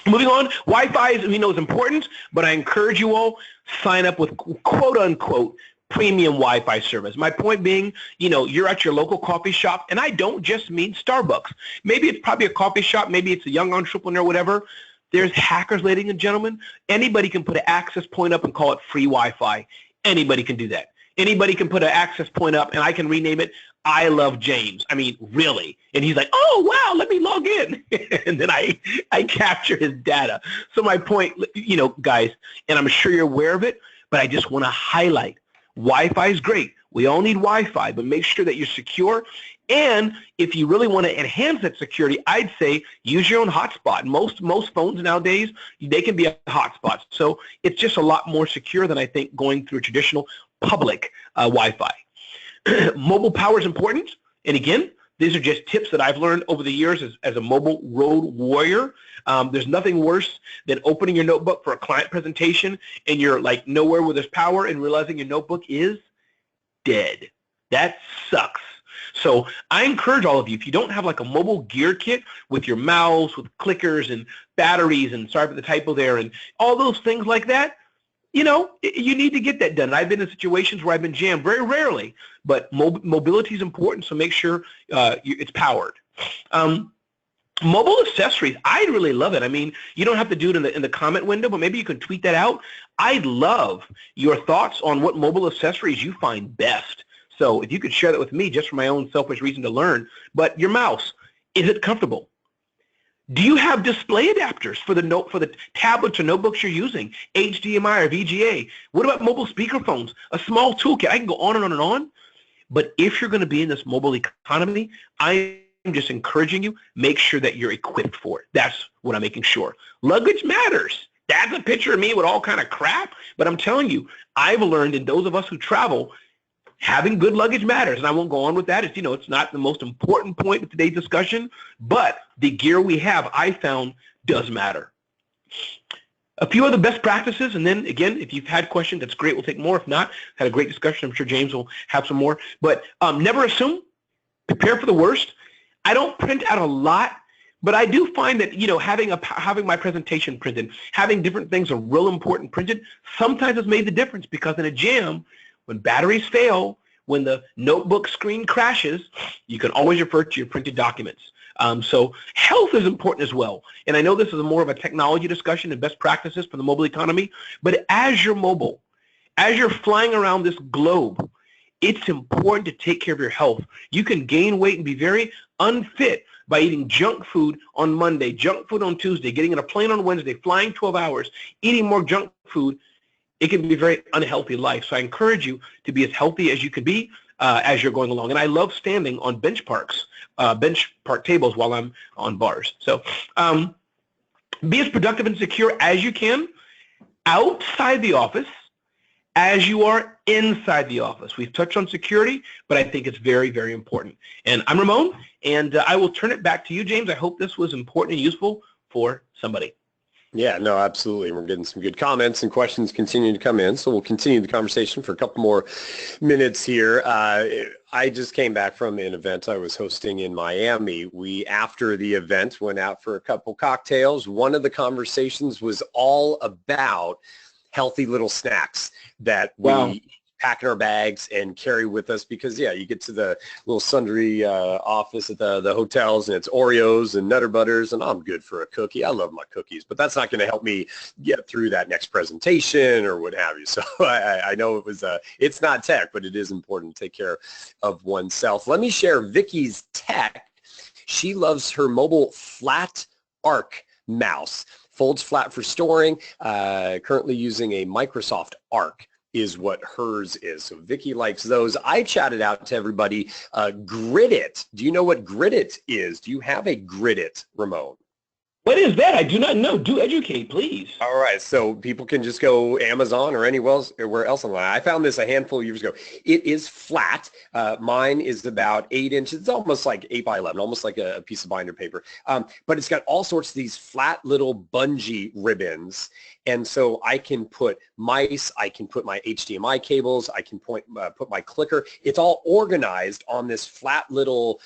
Moving on, Wi-Fi, is important, but I encourage you all, sign up with quote-unquote premium Wi-Fi service. My point being, you're at your local coffee shop, and I don't just mean Starbucks. Maybe it's probably a coffee shop. Maybe it's a young entrepreneur, whatever. There's hackers, ladies and gentlemen. Anybody can put an access point up and call it free Wi-Fi. Anybody can do that. Anybody can put an access point up, and I can rename it I Love James. I mean, really. And he's like, oh, wow, let me log in. And then I capture his data. So my point, guys, and I'm sure you're aware of it, but I just want to highlight, Wi-Fi is great. We all need Wi-Fi, but make sure that you're secure. And if you really want to enhance that security, I'd say use your own hotspot. Most phones nowadays, they can be a hotspot. So it's just a lot more secure than I think going through traditional public Wi-Fi. Mobile power is important. And again, these are just tips that I've learned over the years as a mobile road warrior. There's nothing worse than opening your notebook for a client presentation and you're like nowhere where there's power and realizing your notebook is dead. That sucks. So I encourage all of you, if you don't have like a mobile gear kit with your mouse, with clickers and batteries, and sorry for the typo there, and all those things like that, you need to get that done. I've been in situations where I've been jammed, very rarely, but mobility is important, so make sure it's powered. Mobile accessories, I really love it. I mean, you don't have to do it in the comment window, but maybe you can tweet that out. I'd love your thoughts on what mobile accessories you find best. So if you could share that with me just for my own selfish reason to learn. But your mouse, is it comfortable? Do you have display adapters for the tablets or notebooks you're using, HDMI or VGA? What about mobile speakerphones? A small toolkit. I can go on and on and on. But if you're going to be in this mobile economy, I'm just encouraging you, make sure that you're equipped for it. That's what I'm making sure. Luggage matters. That's a picture of me with all kind of crap. But I'm telling you, I've learned, and those of us who travel, having good luggage matters, and I won't go on with that. It's not the most important point of today's discussion, but the gear we have, I found, does matter. A few other best practices, and then again, if you've had questions, that's great. We'll take more. If not, had a great discussion. I'm sure James will have some more. But never assume. Prepare for the worst. I don't print out a lot, but I do find that having my presentation printed, having different things are real important printed. Sometimes it's made the difference because in a jam, when batteries fail, when the notebook screen crashes, you can always refer to your printed documents. So health is important as well. And I know this is more of a technology discussion and best practices for the mobile economy, but as you're mobile, as you're flying around this globe, it's important to take care of your health. You can gain weight and be very unfit by eating junk food on Monday, junk food on Tuesday, getting in a plane on Wednesday, flying 12 hours, eating more junk food. It can be a very unhealthy life. So I encourage you to be as healthy as you can be as you're going along. And I love standing on bench park tables while I'm on bars. So be as productive and secure as you can outside the office as you are inside the office. We've touched on security, but I think it's very, very important. And I'm Ramon, and I will turn it back to you, James. I hope this was important and useful for somebody. Yeah, no, absolutely. We're getting some good comments and questions continuing to come in, so we'll continue the conversation for a couple more minutes here. I just came back from an event I was hosting in Miami. We, after the event, went out for a couple cocktails. One of the conversations was all about healthy little snacks that we pack in our bags and carry with us because, yeah, you get to the little sundry office at the hotels and it's Oreos and Nutter Butters, and I'm good for a cookie. I love my cookies, but that's not going to help me get through that next presentation or what have you. So I know it was it's not tech, but it is important to take care of oneself. Let me share Vicky's tech. She loves her mobile flat arc mouse. Folds flat for storing, currently using a Microsoft Arc is what hers is. So Vicky likes those. I chatted out to everybody, Gridit. Do you know what Gridit is? Do you have a Gridit, Ramon? What is that? I do not know. Do educate, please. All right, so people can just go Amazon or anywhere else online. I found this a handful of years ago. It is flat. Mine is about 8 inches. It's almost like 8 by 11, almost like a piece of binder paper. But it's got all sorts of these flat little bungee ribbons. And so I can put mice, I can put my HDMI cables, I can put my clicker. It's all organized on this flat little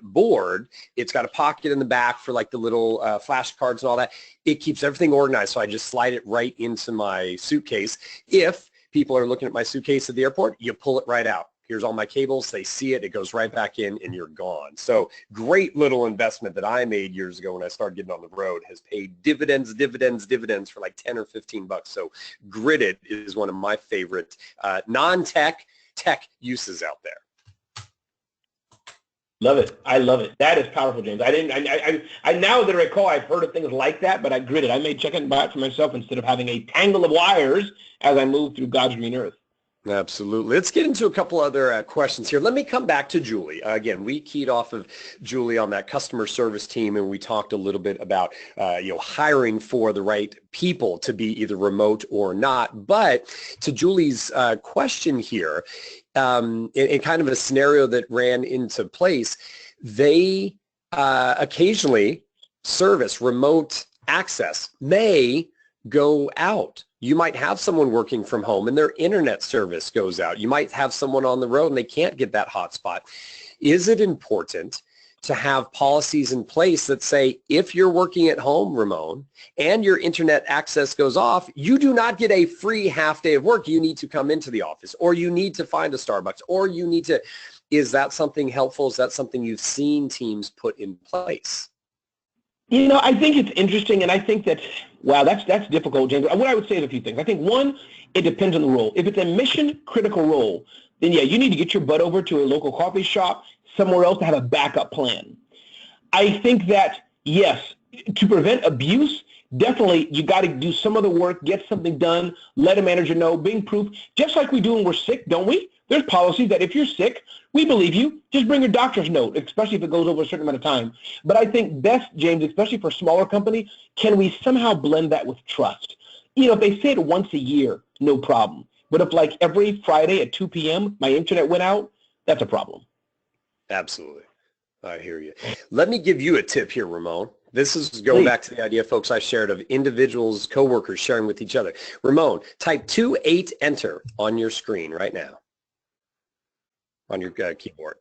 board. It's got a pocket in the back for like the little flashcards and all that. It keeps everything organized, so I just slide it right into my suitcase. If people are looking at my suitcase at the airport, you pull it right out. Here's all my cables. They see it. It goes right back in and you're gone. So great little investment that I made years ago when I started getting on the road has paid dividends for like 10 or 15 bucks. So Gridded is one of my favorite non-tech tech uses out there. Love it. I love it. That is powerful, James. I now that I recall, I've heard of things like that, but I Gridded. I may check it and buy it for myself instead of having a tangle of wires as I move through God's green earth. Absolutely. Let's get into a couple other questions here. Let me come back to Julie. Again, we keyed off of Julie on that customer service team, and we talked a little bit about hiring for the right people to be either remote or not. But to Julie's question here, in kind of a scenario that ran into place, they occasionally service remote access may go out. You might have someone working from home and their internet service goes out. You might have someone on the road and they can't get that hotspot. Is it important to have policies in place that say if you're working at home, Ramon, and your internet access goes off, you do not get a free half day of work. You need to come into the office, or you need to find a Starbucks, or you need to, is that something helpful? Is that something you've seen teams put in place? I think it's interesting, and I think that, wow, that's difficult, James. What I would say is a few things. I think, one, it depends on the role. If it's a mission-critical role, then, yeah, you need to get your butt over to a local coffee shop, somewhere else to have a backup plan. I think that, yes, to prevent abuse, definitely you got to do some of the work, get something done, let a manager know, being proof, just like we do when we're sick, don't we? There's policy that if you're sick, we believe you. Just bring your doctor's note, especially if it goes over a certain amount of time. But I think best, James, especially for a smaller company, can we somehow blend that with trust? If they say it once a year, no problem. But if like every Friday at 2 p.m. my internet went out, that's a problem. Absolutely. I hear you. Let me give you a tip here, Ramon. This is going back to the idea, folks, I shared of individuals, coworkers sharing with each other. Ramon, type 28 enter on your screen right now. On your keyboard.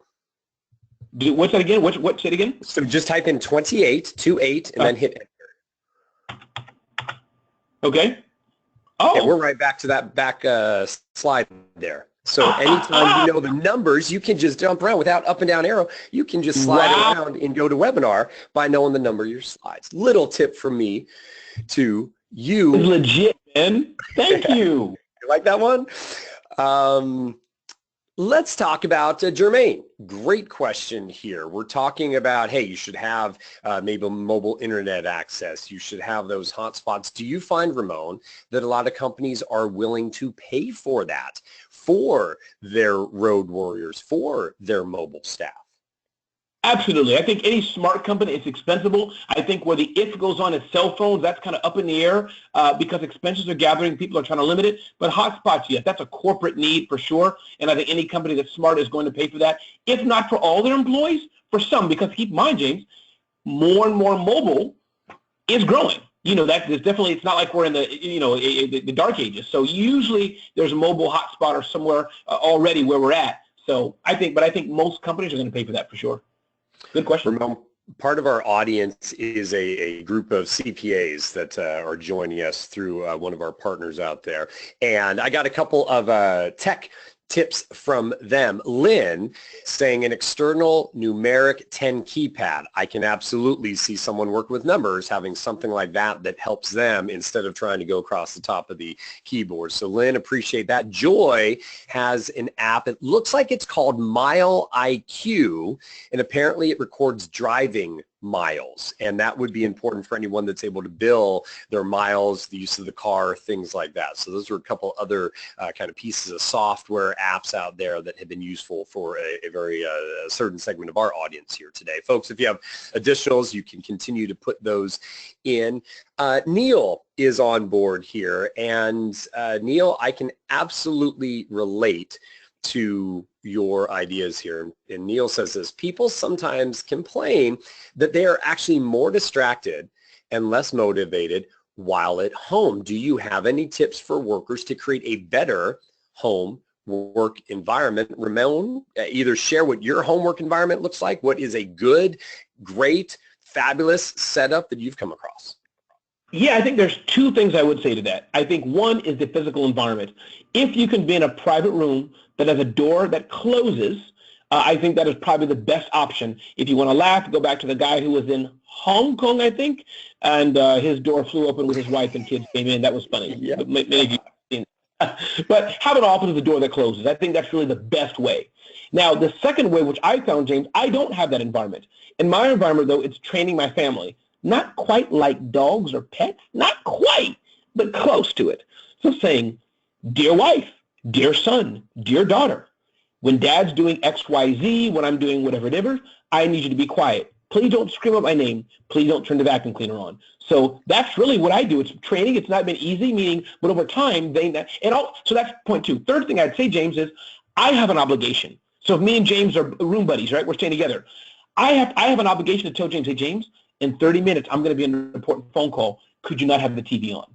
What's that again? Say it again? So just type in 28, and then hit enter. Okay. Oh. Okay, we're right back to that back slide there. So anytime you know the numbers, you can just jump around without up and down arrow. You can just slide around and go to webinar by knowing the number of your slides. Little tip from me to you. It's legit, man. Thank you. You like that one? Let's talk about Jermaine. Great question here. We're talking about, hey, you should have maybe mobile internet access. You should have those hotspots. Do you find, Ramon, that a lot of companies are willing to pay for that for their road warriors, for their mobile staff? Absolutely. I think any smart company, it's expensible. I think where the if goes on is cell phones. That's kind of up in the air because expenses are gathering. People are trying to limit it. But hotspots, yes, that's a corporate need for sure. And I think any company that's smart is going to pay for that. If not for all their employees, for some. Because keep in mind, James, more and more mobile is growing. That is definitely, it's not like we're in the dark ages. So usually there's a mobile hotspot or somewhere already where we're at. So I think most companies are going to pay for that for sure. Good question. Ramon, part of our audience is a group of CPAs that are joining us through one of our partners out there. And I got a couple of tech tips from them. Lynn saying an external numeric 10 keypad. I can absolutely see someone work with numbers having something like that that helps them instead of trying to go across the top of the keyboard. So Lynn, appreciate that. Joy has an app. It looks like it's called Mile IQ, and apparently it records driving miles, and that would be important for anyone that's able to bill their miles, the use of the car, things like that. So those are a couple other kind of pieces of software apps out there that have been useful for a very certain segment of our audience here today. Folks, if you have additionals, you can continue to put those in. Neil is on board here, and Neil, I can absolutely relate to your ideas here. And Neil says this: people sometimes complain that they are actually more distracted and less motivated while at home. Do you have any tips for workers to create a better home work environment? Ramon, either share what your homework environment looks like, what is a good, great, fabulous setup that you've come across. Yeah, I think there's two things I would say to that. I think one is the physical environment. If you can be in a private room, that has a door that closes, I think that is probably the best option. If you want to laugh, go back to the guy who was in Hong Kong, I think, and his door flew open with his wife and kids came in. That was funny. Yeah. But many of you have seen that. But have an office with a door that closes. I think that's really the best way. Now, the second way, which I found, James, I don't have that environment. In my environment, though, it's training my family. Not quite like dogs or pets, not quite, but close to it. So saying, dear wife, dear son, dear daughter, when dad's doing X, Y, Z, when I'm doing whatever, I need you to be quiet. Please don't scream out my name. Please don't turn the vacuum cleaner on. So that's really what I do. It's training. It's not been easy, meaning, but over time, so that's point two. Third thing I'd say, James, is I have an obligation. So if me and James are room buddies, right, we're staying together, I have an obligation to tell James, hey, James, in 30 minutes, I'm going to be on an important phone call. Could you not have the TV on?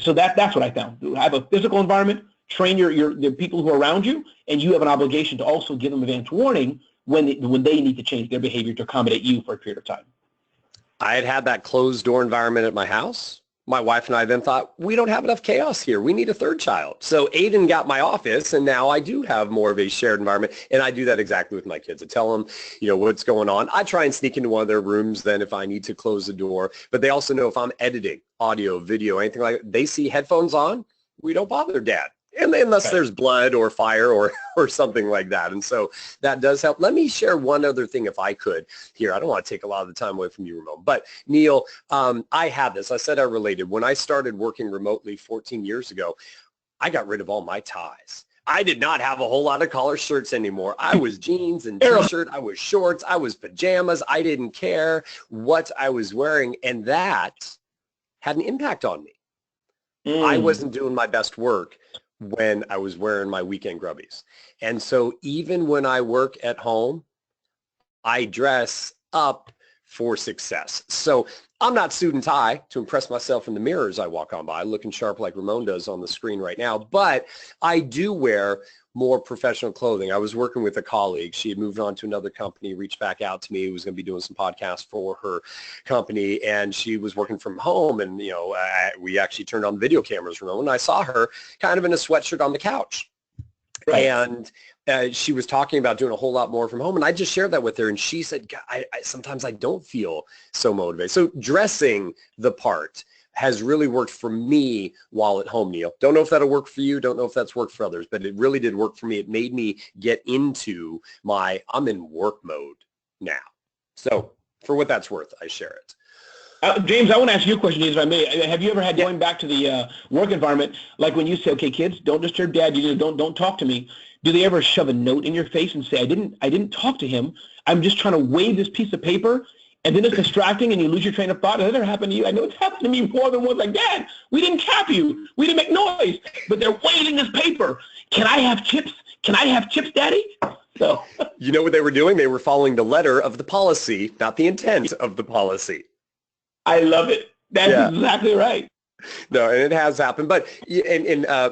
So that's what I found. Have a physical environment, train the people who are around you, and you have an obligation to also give them advance warning when they need to change their behavior to accommodate you for a period of time. I had that closed door environment at my house. My wife and I then thought, we don't have enough chaos here. We need a third child. So Aiden got my office, and now I do have more of a shared environment, and I do that exactly with my kids. I tell them, what's going on. I try and sneak into one of their rooms then if I need to close the door, but they also know if I'm editing audio, video, anything like that, they see headphones on, we don't bother Dad. And unless there's blood or fire or something like that. And so that does help. Let me share one other thing if I could here. I don't want to take a lot of the time away from you, Ramon. But Neil, I have this. I said I related. When I started working remotely 14 years ago, I got rid of all my ties. I did not have a whole lot of collar shirts anymore. I was jeans and t-shirt. I was shorts. I was pajamas. I didn't care what I was wearing. And that had an impact on me. I wasn't doing my best work when I was wearing my weekend grubbies. And so even when I work at home, I dress up for success. So I'm not suit and tie to impress myself in the mirror as I walk on by, looking sharp like Ramon does on the screen right now, but I do wear more professional clothing. I was working with a colleague. She had moved on to another company, reached back out to me, who was going to be doing some podcasts for her company, and she was working from home, and we actually turned on video cameras from home, and I saw her kind of in a sweatshirt on the couch. Right. And she was talking about doing a whole lot more from home, and I just shared that with her, and she said, sometimes I don't feel so motivated. So dressing the part has really worked for me while at home, Neil. Don't know if that'll work for you. Don't know if that's worked for others, but it really did work for me. It made me get into I'm in work mode now. So for what that's worth, I share it. James, I want to ask you a question, if I may. Have you ever had, going back to the work environment, like when you say, okay, kids, don't disturb Dad, don't talk to me, do they ever shove a note in your face and say, I didn't talk to him, I'm just trying to wave this piece of paper, and then it's distracting and you lose your train of thought? Has that ever happened to you? I know it's happened to me more than once. Like, Dad, we didn't cap you. We didn't make noise, but they're waving this paper. Can I have chips? Can I have chips, Daddy? So you know what they were doing? They were following the letter of the policy, not the intent of the policy. I love it. That's exactly right. No, and it has happened. But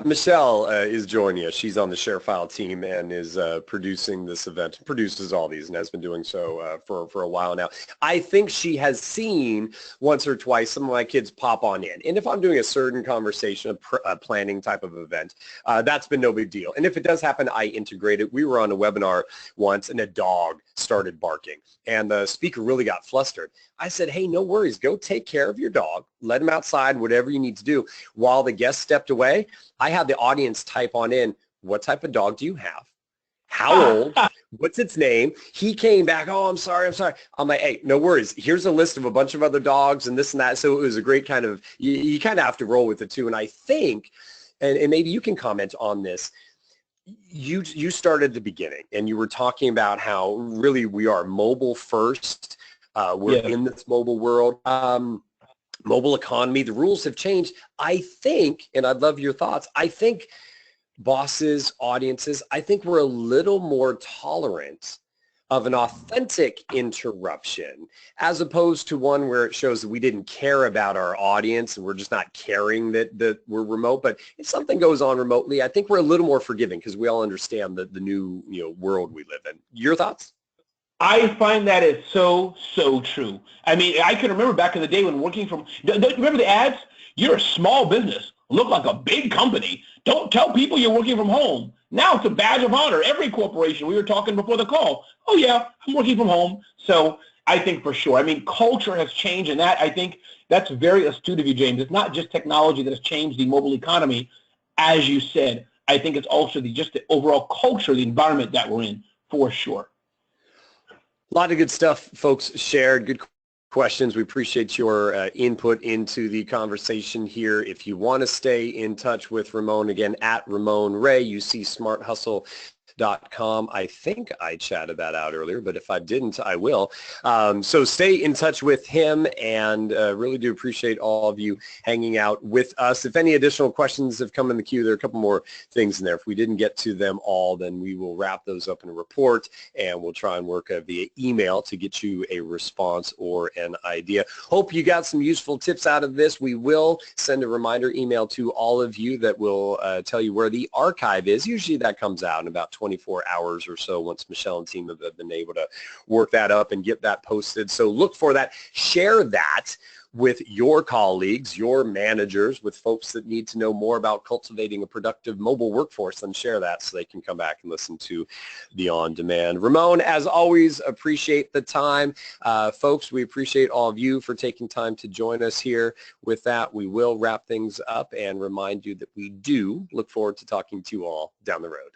Michelle is joining us. She's on the ShareFile team and is producing this event, produces all these, and has been doing so for a while now. I think she has seen once or twice some of my kids pop on in. And if I'm doing a certain conversation, a planning type of event, that's been no big deal. And if it does happen, I integrate it. We were on a webinar once, and a dog started barking, and the speaker really got flustered. I said, hey, no worries. Go take care of your dog. Let him outside, whatever you need to do. While the guest stepped away, I had the audience type on in, what type of dog do you have? How old? What's its name? He came back, oh, I'm sorry. I'm like, hey, no worries. Here's a list of a bunch of other dogs and this and that. So it was a great kind of, you kind of have to roll with it too. And I think, and maybe you can comment on this, you started at the beginning and you were talking about how really we are mobile first. We're in this mobile world, mobile economy. The rules have changed. I think, and I'd love your thoughts, I think bosses, audiences, I think we're a little more tolerant of an authentic interruption as opposed to one where it shows that we didn't care about our audience and we're just not caring that we're remote. But if something goes on remotely, I think we're a little more forgiving because we all understand the new world we live in. Your thoughts? I find that is so true. I mean, I can remember back in the day when working from, don't you remember the ads? You're a small business. Look like a big company. Don't tell people you're working from home. Now it's a badge of honor. Every corporation, we were talking before the call, oh yeah, I'm working from home. So I think for sure. I mean, culture has changed, and that I think that's very astute of you, James. It's not just technology that has changed the mobile economy, as you said. I think it's also just the overall culture, the environment that we're in, for sure. A lot of good stuff folks shared. Good questions. We appreciate your input into the conversation here. If you want to stay in touch with Ramon, again, at Ramon Ray, you see smarthustle.com. I think I chatted that out earlier, but if I didn't, I will. So stay in touch with him, and really do appreciate all of you hanging out with us. If any additional questions have come in the queue, there are a couple more things in there. If we didn't get to them all, then we will wrap those up in a report, and we'll try and work via email to get you a response or an idea. Hope you got some useful tips out of this. We will send a reminder email to all of you that will tell you where the archive is. Usually that comes out in about 24 hours or so once Michelle and team have been able to work that up and get that posted. So look for that. Share that with your colleagues, your managers, with folks that need to know more about cultivating a productive mobile workforce, and share that so they can come back and listen to the On Demand. Ramon, as always, appreciate the time. Folks, we appreciate all of you for taking time to join us here. With that, we will wrap things up and remind you that we do look forward to talking to you all down the road.